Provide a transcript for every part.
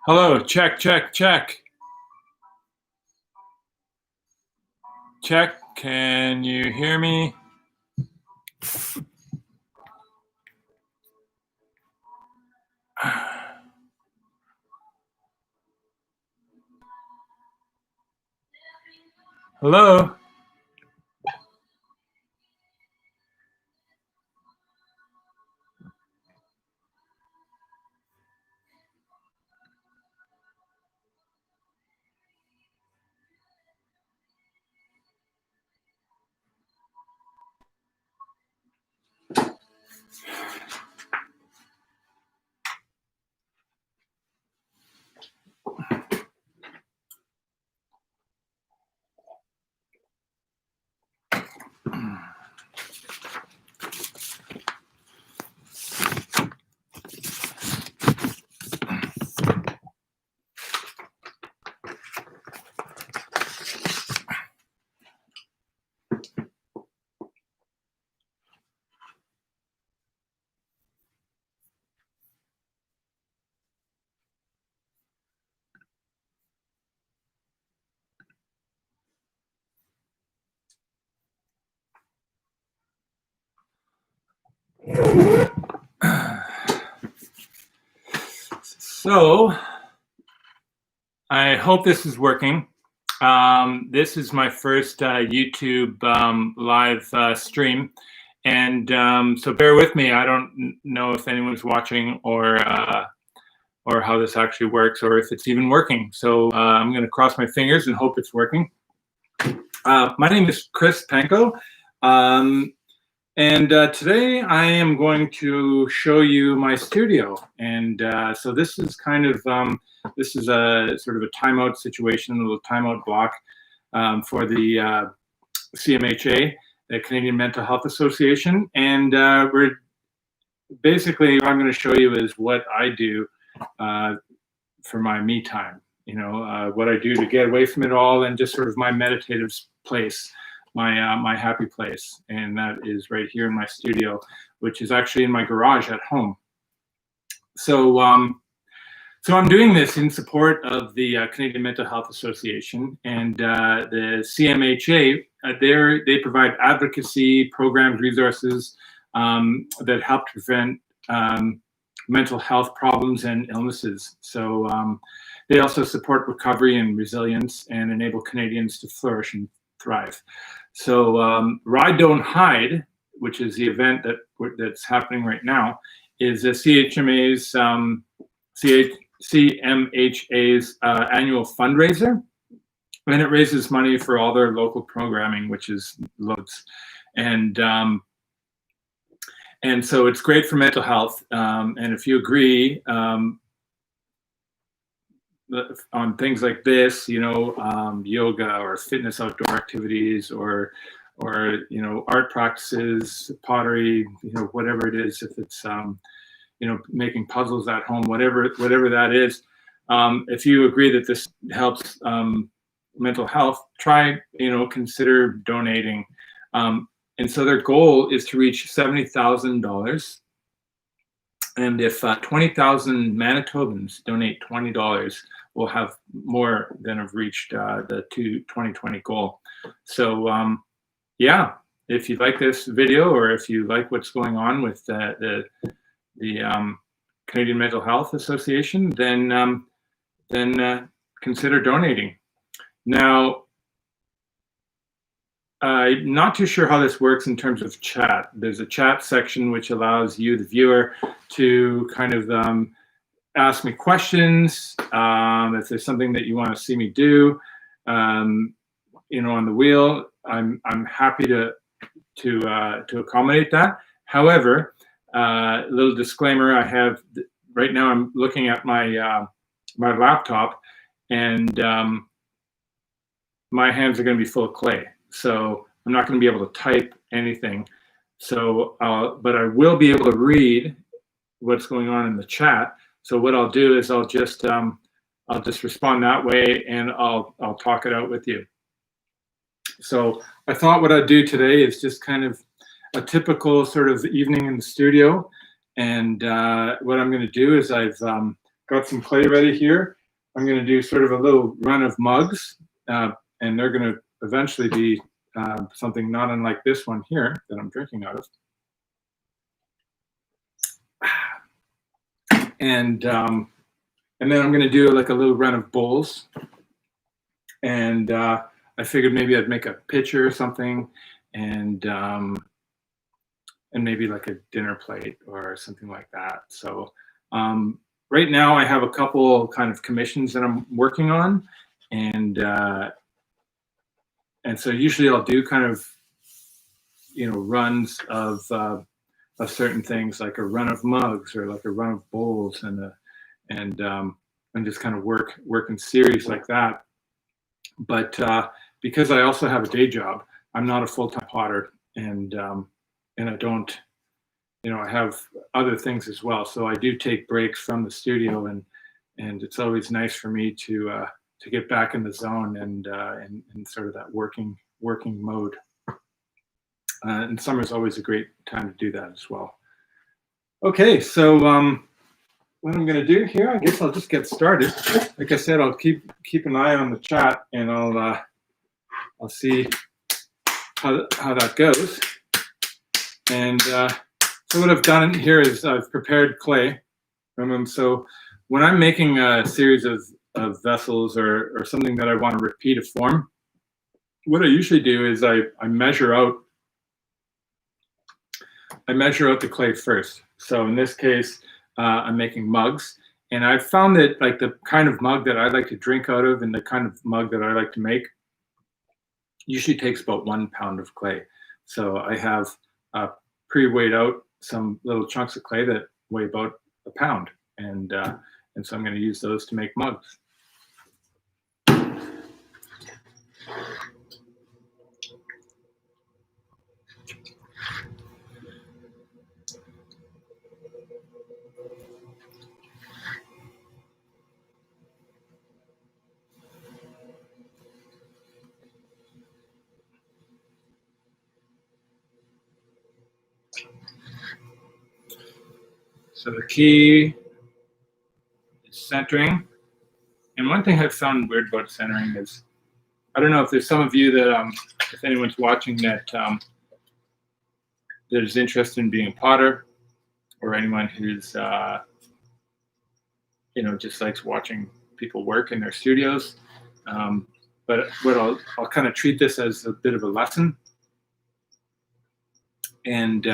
Hello, check, check, check. Check, can you hear me? Hello? So, I hope this is working. This is my first YouTube live stream, and so bear with me. I don't know if anyone's watching or how this actually works or if it's even working. So I'm going to cross my fingers and hope it's working. My name is Chris Pancoe. And today I am going to show you my studio. And so this is kind of, this is a sort of a timeout situation, a little timeout block for the CMHA, the Canadian Mental Health Association. And we're basically, what I'm going to show you is what I do for my me time, you know, what I do to get away from it all and just sort of my meditative place. My happy place, and that is right here in my studio, which is actually in my garage at home. So, so I'm doing this in support of the Canadian Mental Health Association and the CMHA. They provide advocacy programs, resources that help to prevent mental health problems and illnesses. So they also support recovery and resilience and enable Canadians to flourish and thrive. So Ride Don't Hide, which is the event that's happening right now, is a CMHA's annual fundraiser, and it raises money for all their local programming, which is loads, and so it's great for mental health. And if you agree on things like this, you know, yoga or fitness outdoor activities or you know, art practices, pottery, you know, whatever it is, if it's you know, making puzzles at home, whatever that is, if you agree that this helps mental health, try, you know, consider donating. And so their goal is to reach $70,000. And if 20,000 Manitobans donate $20, we'll have more than have reached the 2020 goal. So yeah, if you like this video or if you like what's going on with the Canadian Mental Health Association, then consider donating. Now, I'm not too sure how this works in terms of chat. There's a chat section which allows you, the viewer, to kind of ask me questions. If there's something that you want to see me do, you know, on the wheel, I'm happy to accommodate that. However, a little disclaimer: I have right now. I'm looking at my my laptop, and my hands are going to be full of clay. So I'm not going to be able to type anything. So, but I will be able to read what's going on in the chat. So what I'll do is I'll just respond that way, and I'll talk it out with you. So I thought what I'd do today is just kind of a typical sort of evening in the studio, And what I'm going to do is I've got some clay ready here. I'm going to do sort of a little run of mugs, and they're going to eventually be something not unlike this one here that I'm drinking out of. And then I'm going to do like a little run of bowls. And I figured maybe I'd make a pitcher or something, and maybe like a dinner plate or something like that. So right now I have a couple kind of commissions that I'm working on, and so usually I'll do kind of, you know, runs of certain things, like a run of mugs or like a run of bowls, and just kind of work in series like that. But because I also have a day job, I'm not a full-time potter, and I don't, you know, I have other things as well. So I do take breaks from the studio, and it's always nice for me to get back in the zone and sort of that working mode. And summer is always a great time to do that as well. Okay, so what I'm going to do here, I guess I'll just get started. Like I said, I'll keep an eye on the chat, and I'll see how that goes. And so what I've done here is I've prepared clay. So when I'm making a series of vessels or something that I want to repeat a form, what I usually do is I measure out the clay first. So in this case, I'm making mugs, and I've found that like the kind of mug that I like to drink out of and the kind of mug that I like to make usually takes about 1 pound of clay. So I have pre-weighed out some little chunks of clay that weigh about a pound, and so I'm going to use those to make mugs. So the key is centering. And one thing I've found weird about centering is, I don't know if there's some of you that, if anyone's watching that is interested in being a potter, or anyone who's, you know, just likes watching people work in their studios. But what I'll kind of treat this as a bit of a lesson, and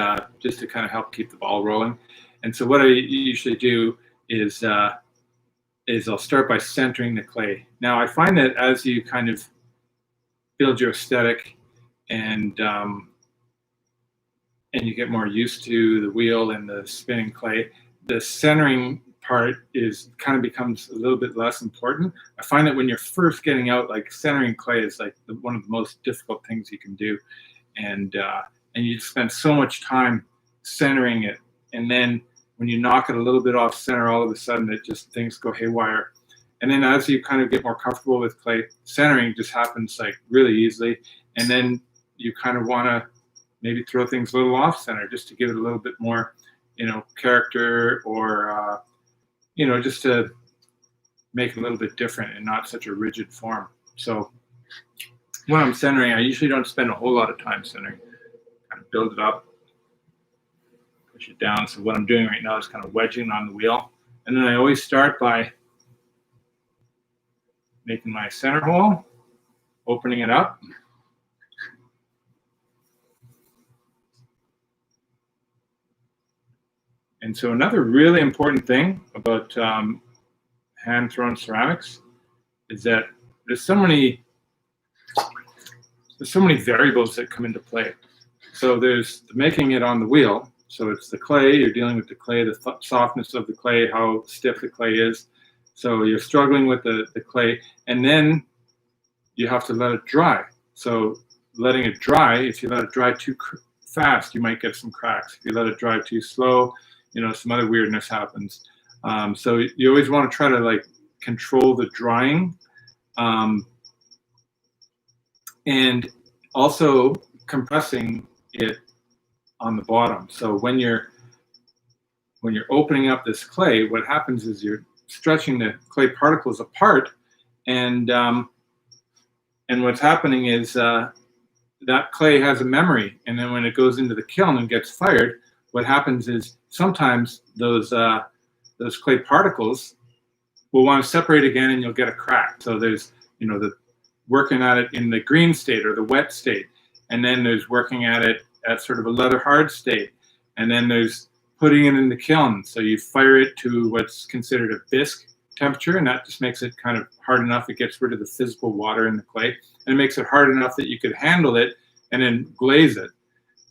just to kind of help keep the ball rolling. And so what I usually do is I'll start by centering the clay. Now I find that as you kind of build your aesthetic and you get more used to the wheel and the spinning clay, the centering part becomes a little bit less important. I find that when you're first getting out, like centering clay is like one of the most difficult things you can do, and you spend so much time centering it, and then when you knock it a little bit off center, all of a sudden things go haywire. And then as you kind of get more comfortable with clay, centering just happens like really easily, and then you kind of want to maybe throw things a little off center just to give it a little bit more, you know, character, or you know, just to make it a little bit different and not such a rigid form. So when I'm centering, I usually don't spend a whole lot of time centering. Kind of build it up, push it down. So what I'm doing right now is kind of wedging on the wheel, and then I always start by making my center hole, opening it up, and so another really important thing about hand-thrown ceramics is that there's so many variables that come into play. So there's making it on the wheel. So it's the clay, you're dealing with the clay, the softness of the clay, how stiff the clay is. So you're struggling with the clay, and then you have to let it dry. So letting it dry, if you let it dry too fast, you might get some cracks. If you let it dry too slow, you know, some other weirdness happens. So you always want to try to like control the drying, and also compressing it on the bottom. So when you're when you're opening up this clay, what happens is you're stretching the clay particles apart, and what's happening is that clay has a memory, and then when it goes into the kiln and gets fired, what happens is sometimes those clay particles will want to separate again, and you'll get a crack. So there's, the working at it in the green state or the wet state, and then there's working at it at sort of a leather hard state, and then there's putting it in the kiln. So you fire it to what's considered a bisque temperature, and that just makes it kind of hard enough. It gets rid of the physical water in the clay, and it makes it hard enough that you could handle it and then glaze it.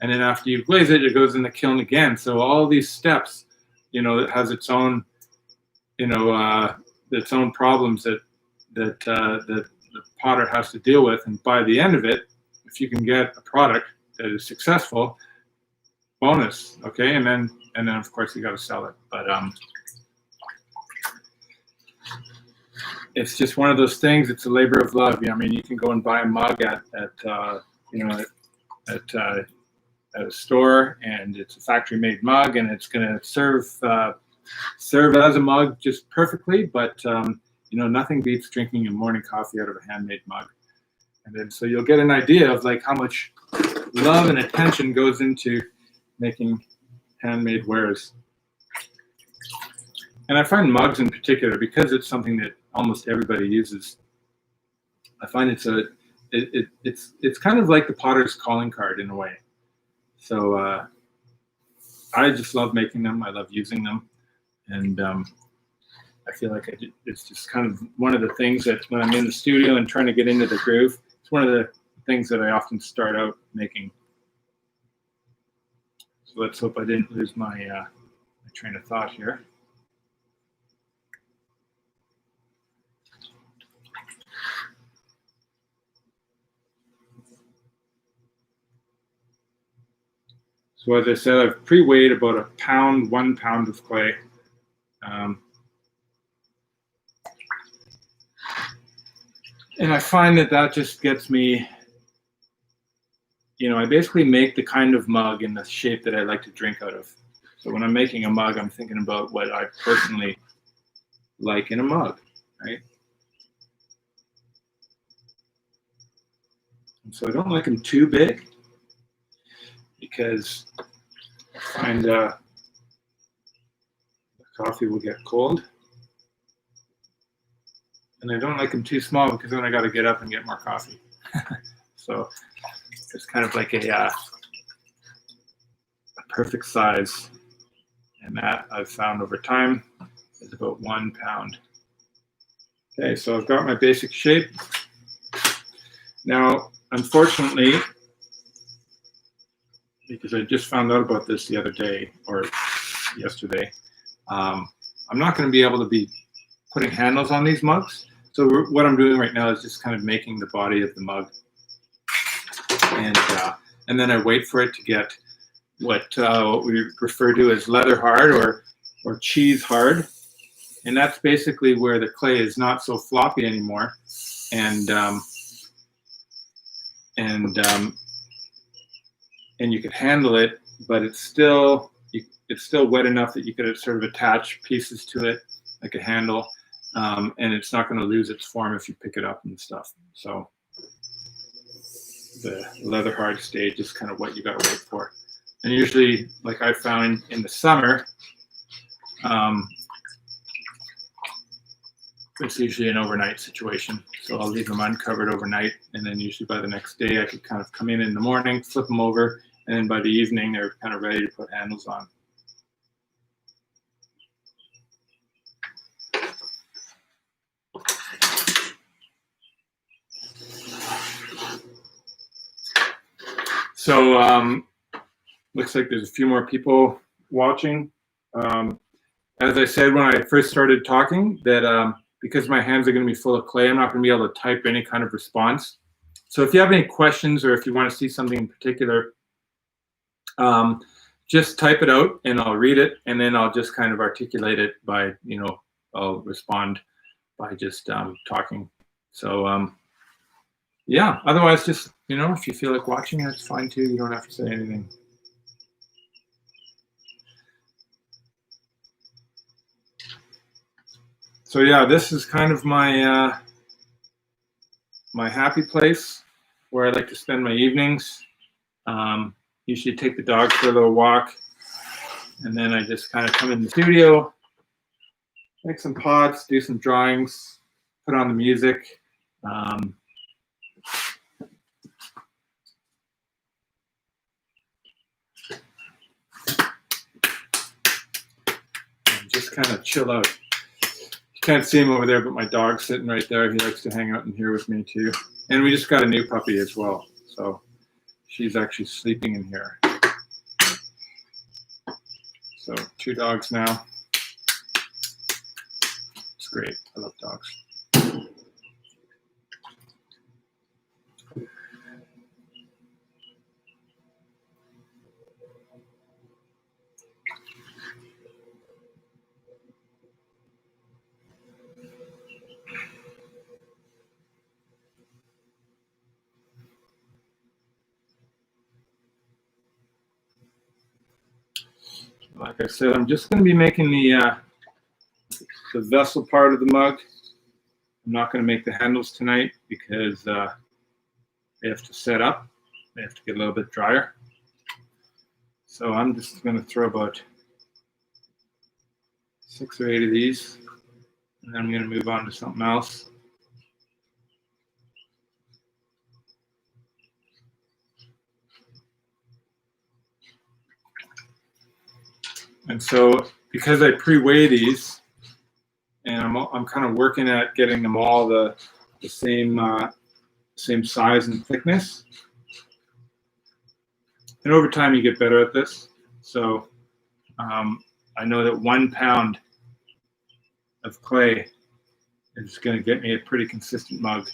And then after you glaze it, it goes in the kiln again. So all these steps, it has its own, its own problems that the potter has to deal with. And by the end of it, if you can get a product that is successful, bonus, okay? And then of course you got to sell it. But it's just one of those things. It's a labor of love. I mean, you can go and buy a mug at a store, and it's a factory-made mug, and it's going to serve as a mug just perfectly. But nothing beats drinking a morning coffee out of a handmade mug. And then so you'll get an idea of like how much love and attention goes into making handmade wares. And I find mugs in particular, because it's something that almost everybody uses, I find it's kind of like the potter's calling card in a way. So I just love making them. I love using them, and I feel like it's just kind of one of the things that when I'm in the studio and trying to get into the groove, it's one of the things that I often start out making. So let's hope I didn't lose my train of thought here. So as I said, I've pre-weighed about 1 pound of clay. And I find that just gets me, I basically make the kind of mug in the shape that I like to drink out of. So when I'm making a mug, I'm thinking about what I personally like in a mug, right? And so I don't like them too big, because I find the coffee will get cold. And I don't like them too small, because then I got to get up and get more coffee. So it's kind of like a perfect size. And that I've found over time is about 1 pound. Okay, so I've got my basic shape. Now, unfortunately, because I just found out about this the other day, or yesterday, I'm not going to be able to be putting handles on these mugs. So what I'm doing right now is just kind of making the body of the mug, and then I wait for it to get what we refer to as leather hard or cheese hard, and that's basically where the clay is not so floppy anymore, and you can handle it, but it's still wet enough that you could sort of attach pieces to it like a handle. And it's not going to lose its form if you pick it up and stuff. So the leather hard stage is kind of what you got to wait for. And usually, like I found in the summer, it's usually an overnight situation. So I'll leave them uncovered overnight, and then usually by the next day I could kind of come in the morning, flip them over, and then by the evening they're kind of ready to put handles on. So looks like there's a few more people watching. As I said when I first started talking, that because my hands are going to be full of clay, I'm not going to be able to type any kind of response. So if you have any questions, or if you want to see something in particular, just type it out and I'll read it, and then I'll just kind of articulate it by, I'll respond by just talking. So yeah, otherwise just, if you feel like watching, that's fine too. You don't have to say anything. So yeah, this is kind of my my happy place where I like to spend my evenings. Usually take the dog for a little walk, and then I just kind of come in the studio, make some pots, do some drawings, put on the music. And just kind of chill out. You can't see him over there, but my dog's sitting right there. He likes to hang out in here with me too. And we just got a new puppy as well. So she's actually sleeping in here. So 2 dogs now. It's great. I love dogs. Like I said, I'm just going to be making the vessel part of the mug. I'm not going to make the handles tonight because they have to set up. They have to get a little bit drier. So I'm just going to throw about 6 or 8 of these, and then I'm going to move on to something else. And so because I pre-weigh these, and I'm kind of working at getting them all the same size and thickness. And over time, you get better at this. So I know that 1 pound of clay is going to get me a pretty consistent mug.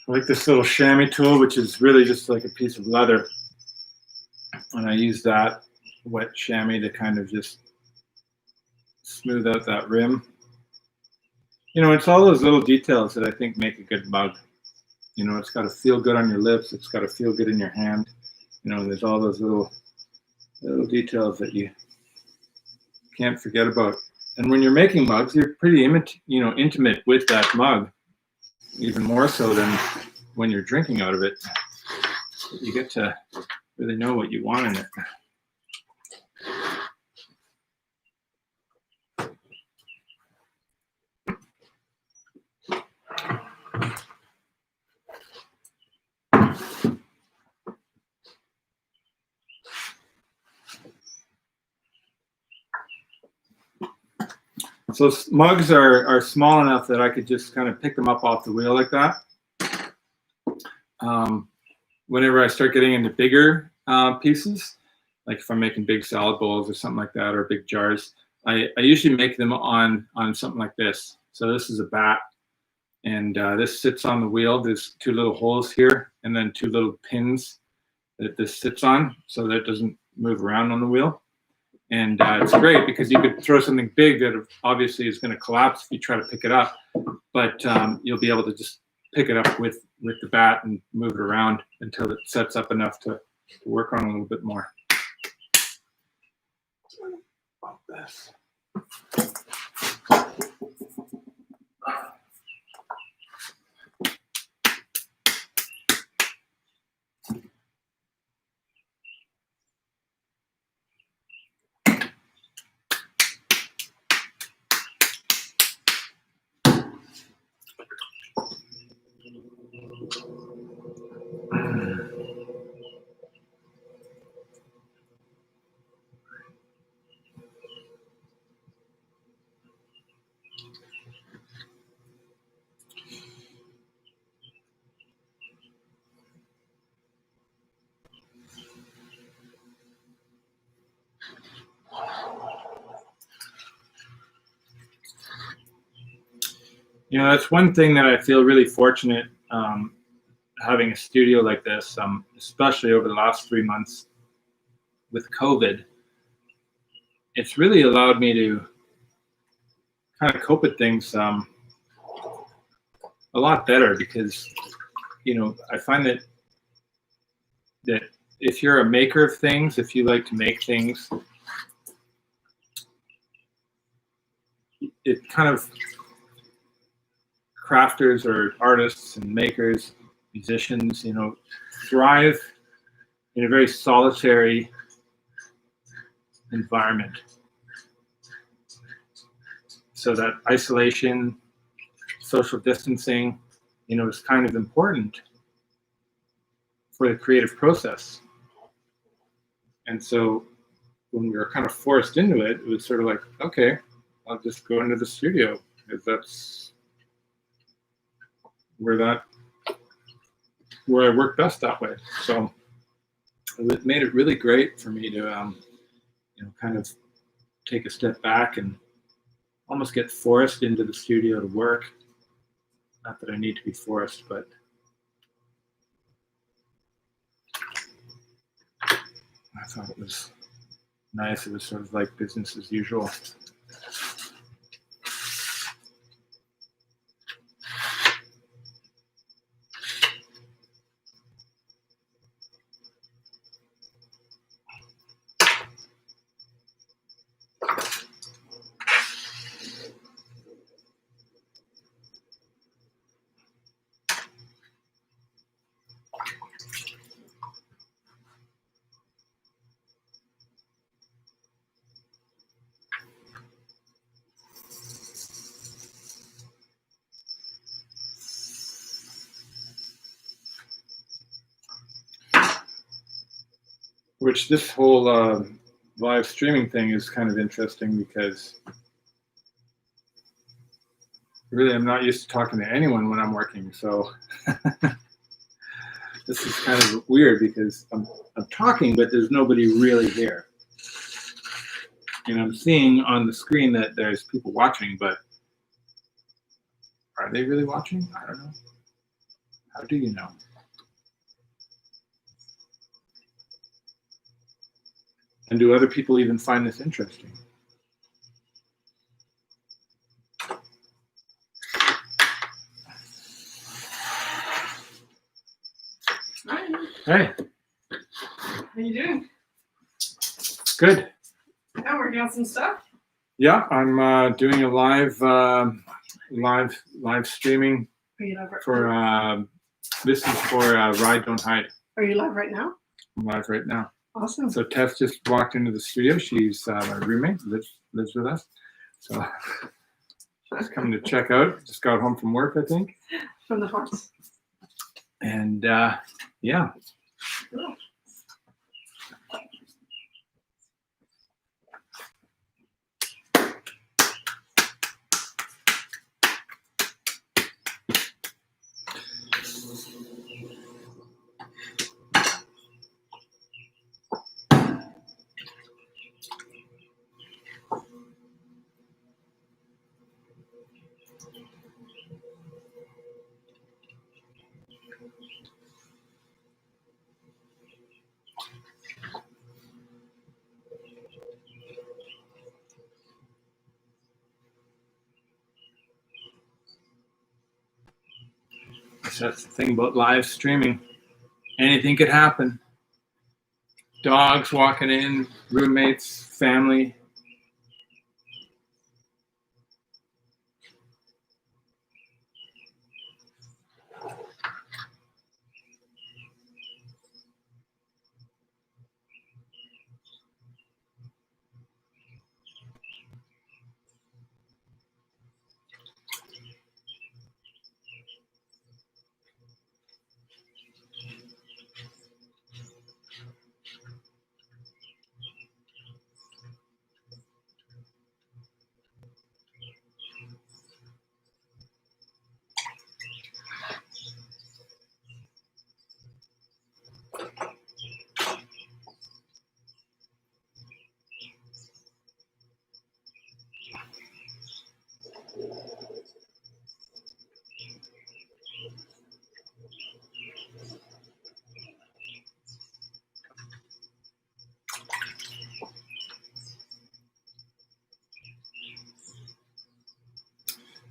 I like this little chamois tool, which is really just like a piece of leather. And I use that wet chamois to kind of just smooth out that rim. You know, it's all those little details that I think make a good mug. You know, it's got to feel good on your lips. It's got to feel good in your hand. You know, there's all those little details that you can't forget about. And when you're making mugs, you're pretty intimate with that mug, even more so than when you're drinking out of it. You get to really know what you want in it. So mugs are small enough that I could just kind of pick them up off the wheel like that. Whenever I start getting into bigger pieces, like if I'm making big salad bowls or something like that, or big jars, I usually make them on something like this. So this is a bat, and this sits on the wheel. There's 2 little holes here, and then 2 little pins that this sits on, so that it doesn't move around on the wheel. And it's great because you could throw something big that obviously is going to collapse if you try to pick it up, but you'll be able to just pick it up with the bat and move it around until it sets up enough to work on a little bit more. About this. You know, that's one thing that I feel really fortunate having a studio like this, especially over the last 3 months with COVID, it's really allowed me to kind of cope with things a lot better, because I find that if you're a maker of things, if you like to make things, it kind of crafters or artists and makers, musicians, thrive in a very solitary environment. So that isolation, social distancing, is kind of important for the creative process. And so when we were kind of forced into it, it was sort of like, okay, I'll just go into the studio, because that's where I work best that way. So it made it really great for me to kind of take a step back and almost get forced into the studio to work. Not that I need to be forced, but I thought it was nice. It was sort of like business as usual. Which this whole live streaming thing is kind of interesting, because really I'm not used to talking to anyone when I'm working. So this is kind of weird, because I'm talking, but there's nobody really here. And I'm seeing on the screen that there's people watching, but are they really watching? I don't know. How do you know? And do other people even find this interesting? Hi. Hey. How you doing? Good. Yeah, working on some stuff. Yeah, I'm doing a live streaming Are you live for this is for Ride Don't Hide. Are you live right now? I'm live right now. Awesome. So Tess just walked into the studio. She's my roommate, lives with us. So she's coming to check out. Just got home from work, I think. From the horse. And yeah. Cool. That's the thing about live streaming. Anything could happen. Dogs walking in, roommates, family.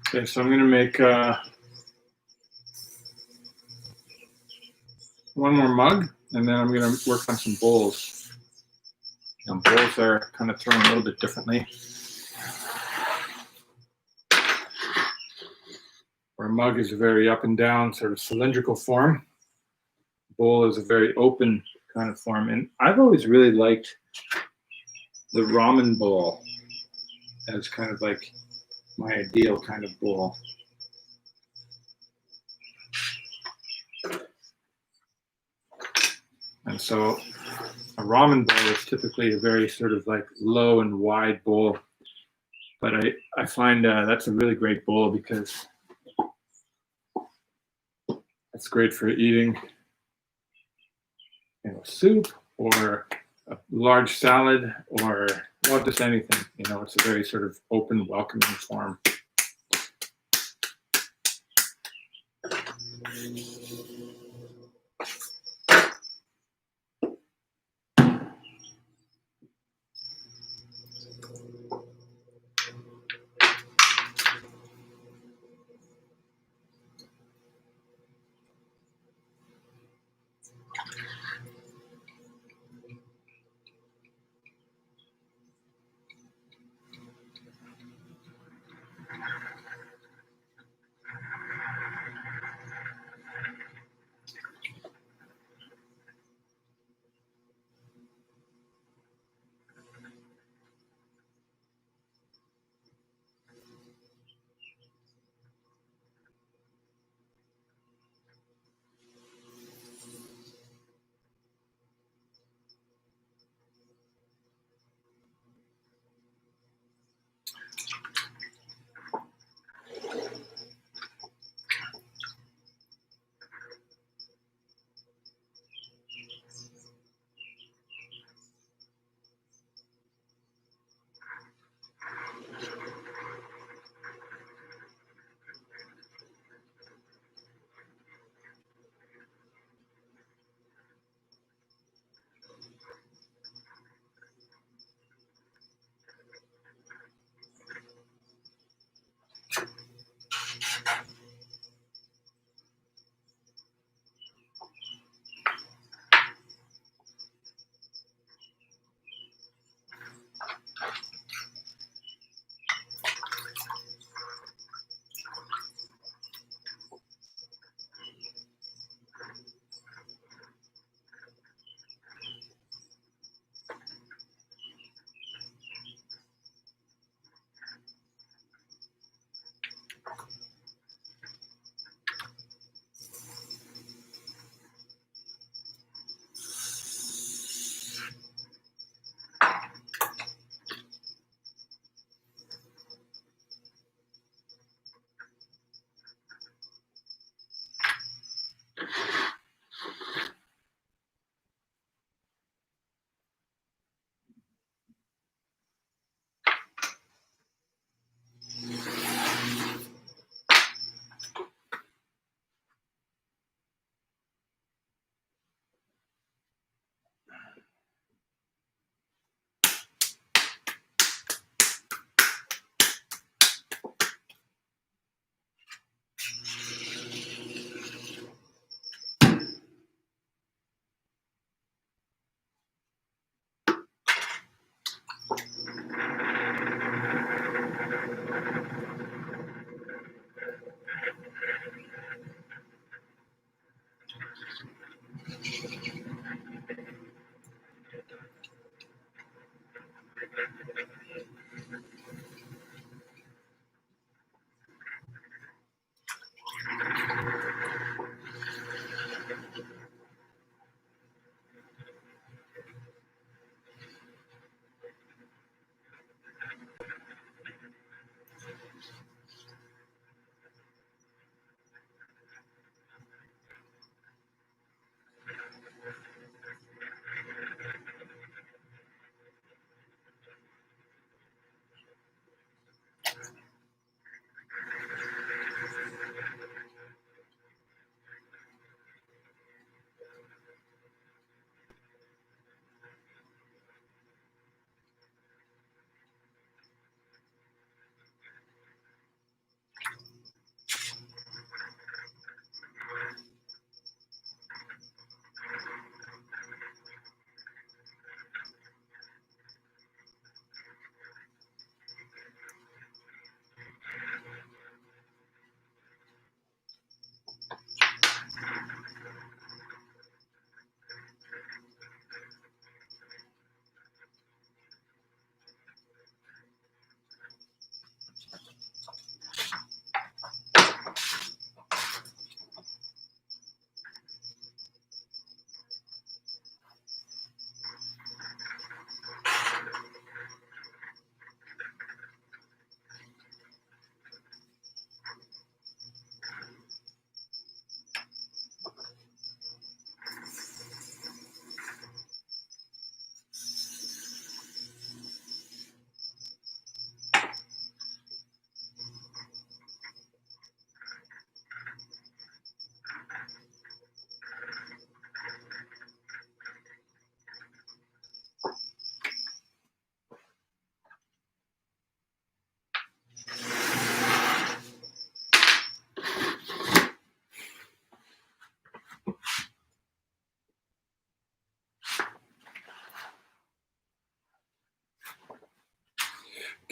Okay, so I'm going to make one more mug, and then I'm going to work on some bowls. Now, bowls are kind of thrown a little bit differently. Where a mug is a very up and down sort of cylindrical form, bowl is a very open kind of form. And I've always really liked the ramen bowl as kind of like my ideal kind of bowl. And so a ramen bowl is typically a very sort of like low and wide bowl. But I find that's a really great bowl because it's great for eating, you know, soup or a large salad or, well, just anything. You know, it's a very sort of open, welcoming form.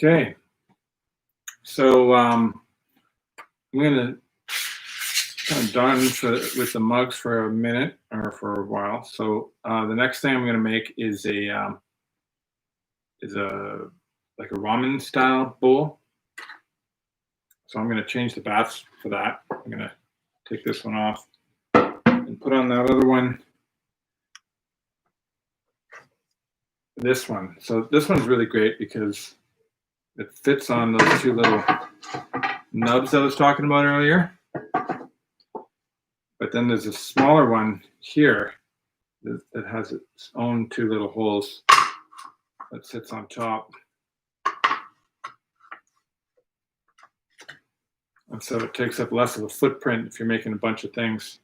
Okay, so I'm gonna kind of done with the mugs for a minute or for a while. So the next thing I'm gonna make is a like a ramen style bowl. So I'm gonna change the baths for that. I'm gonna take this one off and put on that other one. This one. So this one's really great because it fits on those two little nubs I was talking about earlier. But then there's a smaller one here that has its own two little holes that sits on top. And so it takes up less of a footprint if you're making a bunch of things.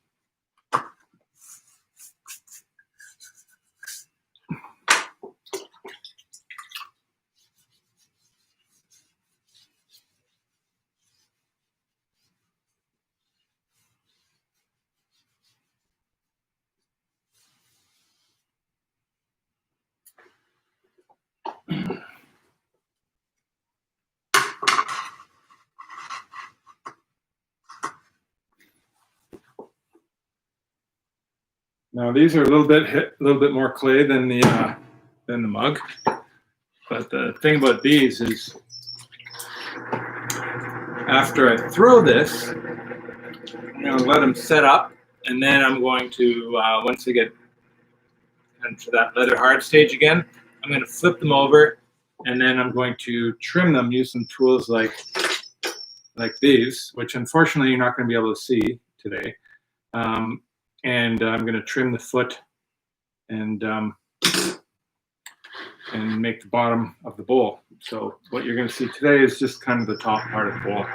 Now these are a little bit more clay than the mug, but the thing about these is after I throw this, I'm going to let them set up, and then I'm going to once they get to that leather hard stage again, I'm going to flip them over, and then I'm going to trim them. Use some tools like these, which unfortunately you're not going to be able to see today. And I'm going to trim the foot and make the bottom of the bowl. So what you're going to see today is just kind of the top part of the bowl.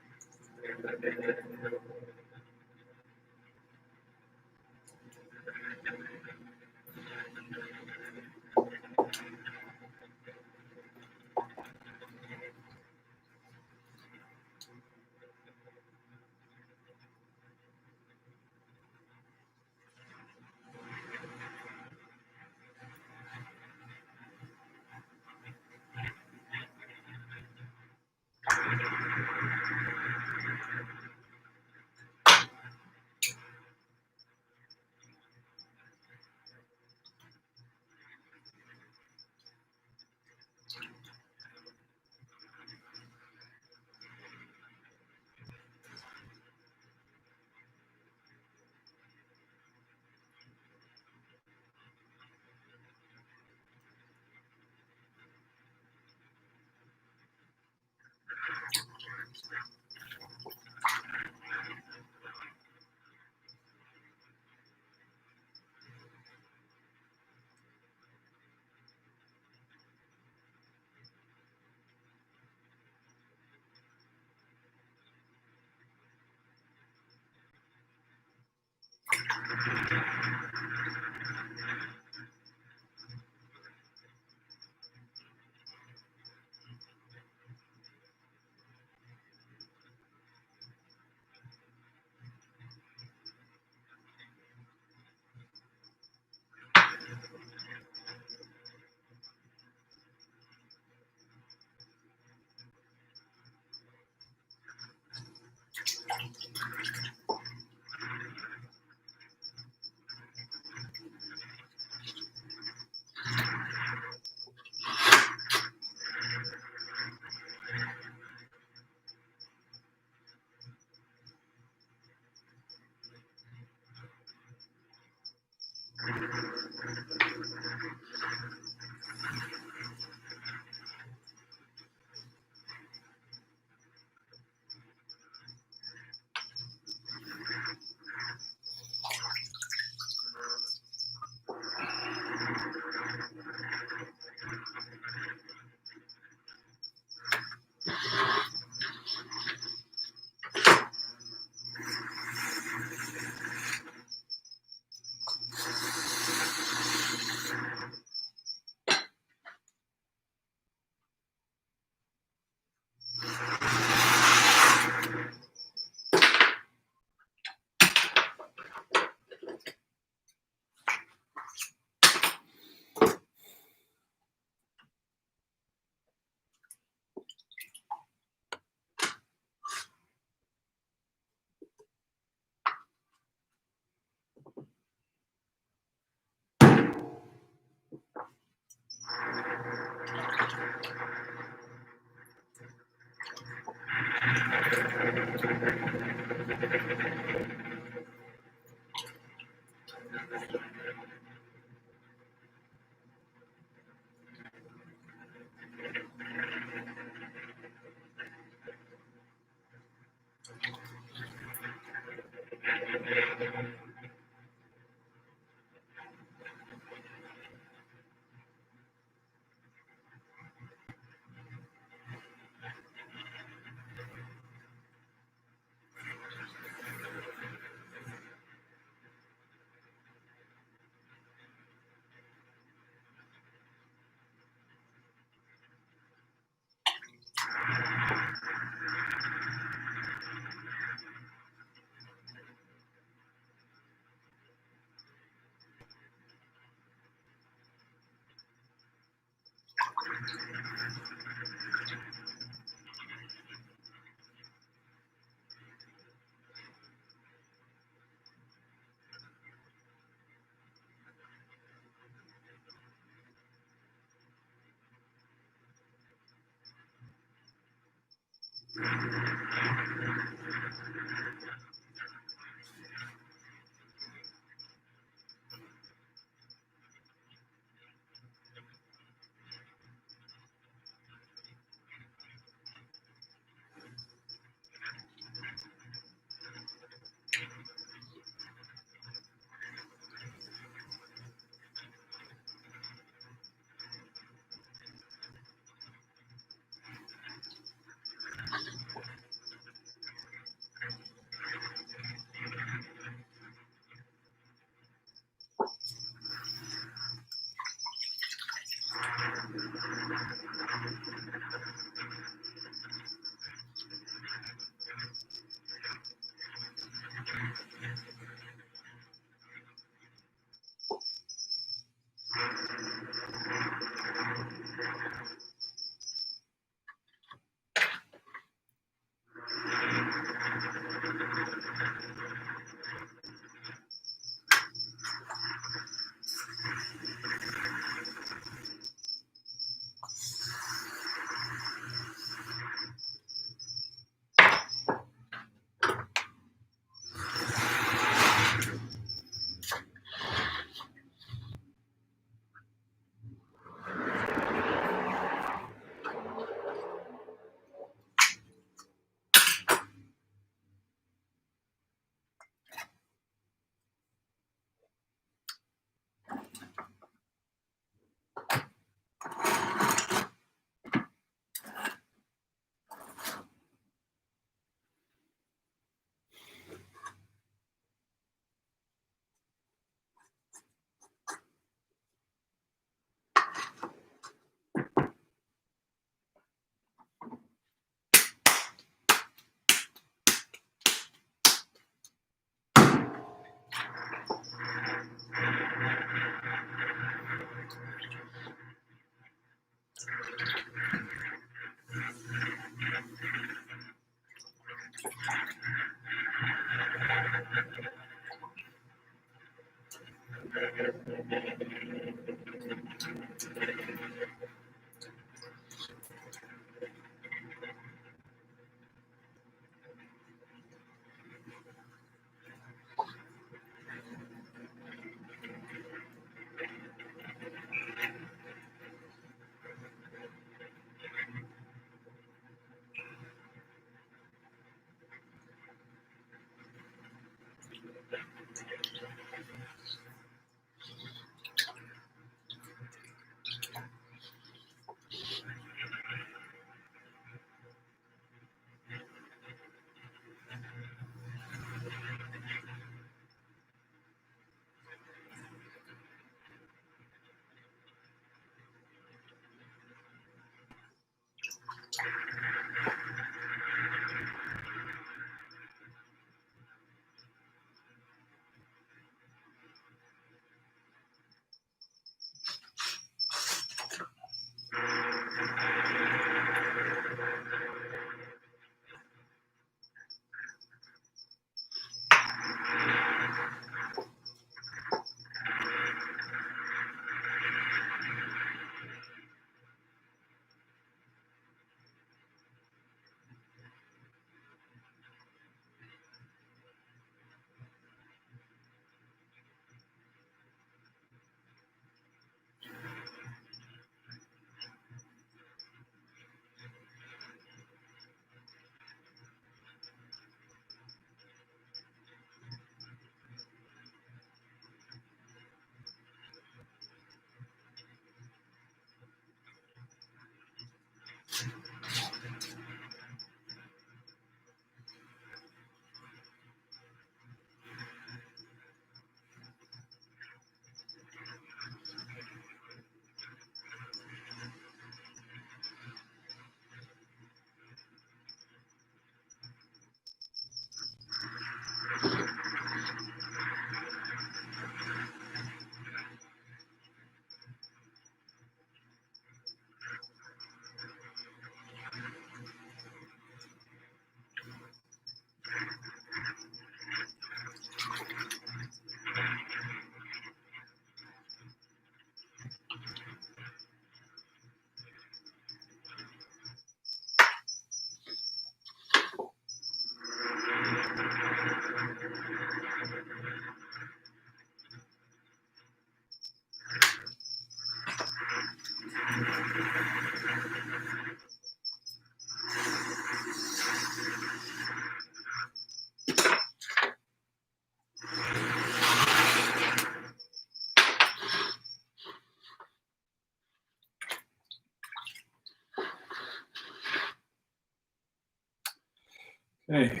Okay.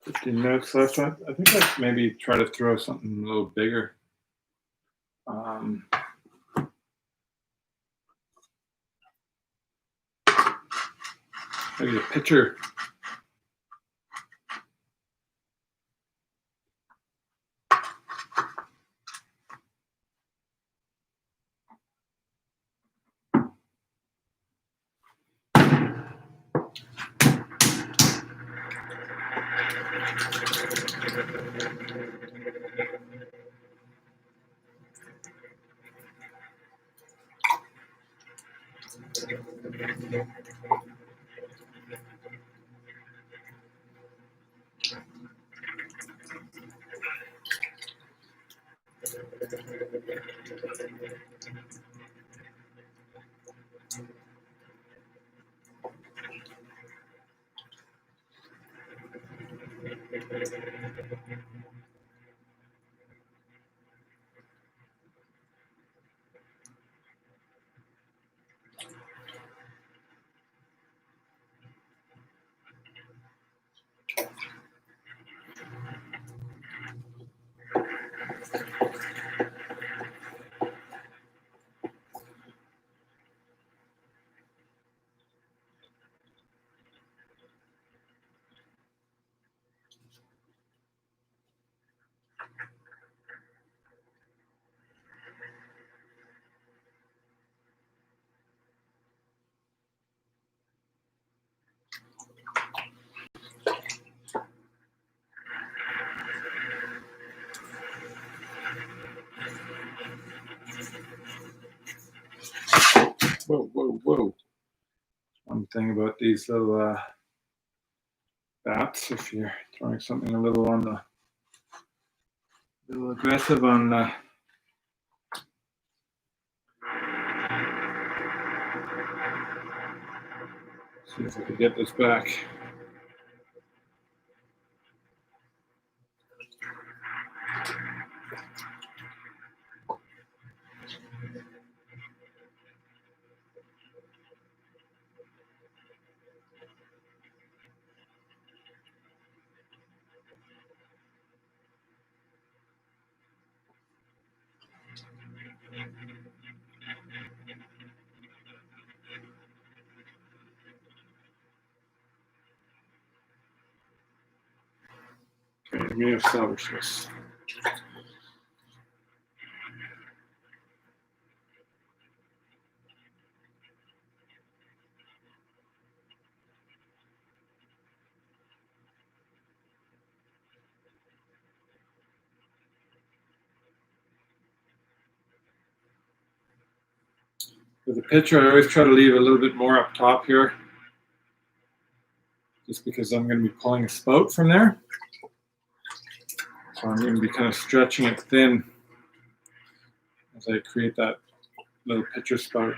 15 minutes left. I think I'd maybe try to throw something a little bigger. Maybe a pitcher. Whoa, whoa, whoa. One thing about these little bats, if you're throwing something a little aggressive on see if I can get this back. Okay, let me establish this. For the pitcher, I always try to leave a little bit more up top here, just because I'm going to be pulling a spout from there. So I'm going to be kind of stretching it thin as I create that little pitcher spout.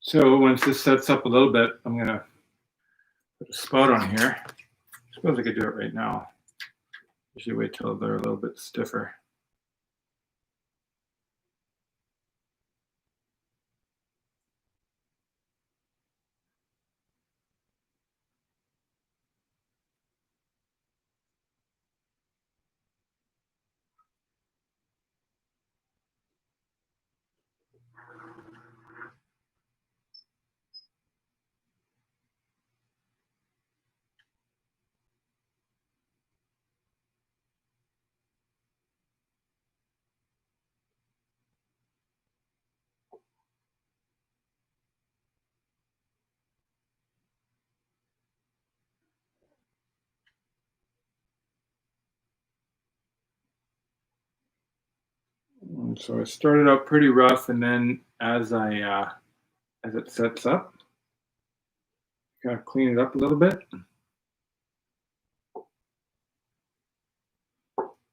So once this sets up a little bit, I'm gonna put a spout on here. I suppose I could do it right now. Usually wait till they're a little bit stiffer. And so I started out pretty rough, and then as it sets up, kind of clean it up a little bit.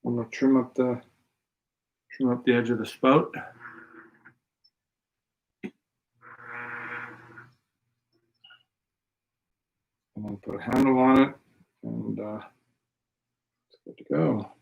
I'm gonna trim up the edge of the spout. And then put a handle on it, and it's good to go.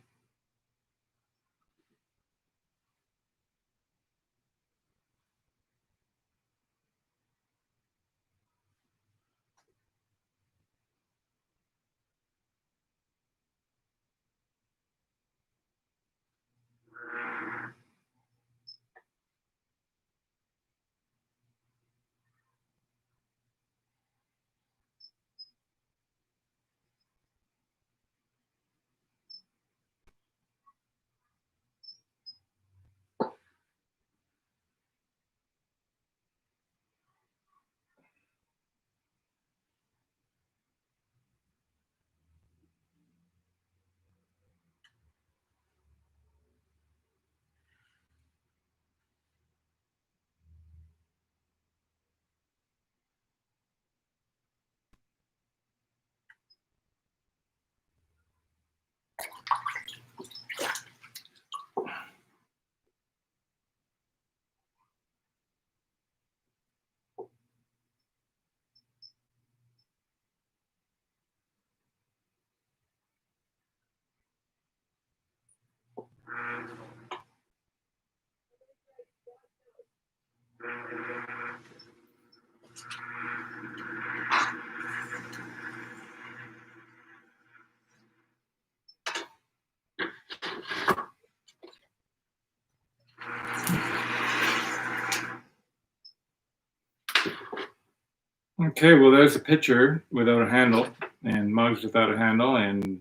Okay, well, there's a pitcher without a handle, and mugs without a handle, and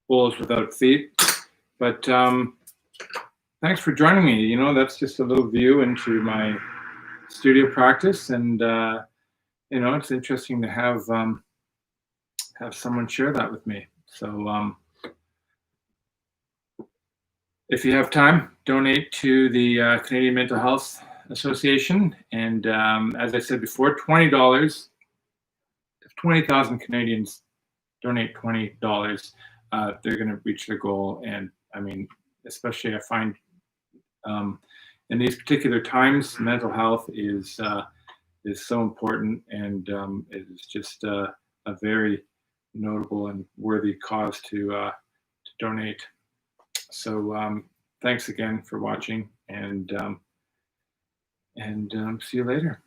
bowls without feet. But thanks for joining me. You know, that's just a little view into my studio practice, and you know, it's interesting to have someone share that with me. So if you have time, donate to the Canadian Mental Health Association. And as I said before, $20. If 20,000 Canadians donate $20, they're going to reach their goal. And I mean, especially I find in these particular times, mental health is so important, and it is just a very notable and worthy cause to donate. So thanks again for watching, and see you later.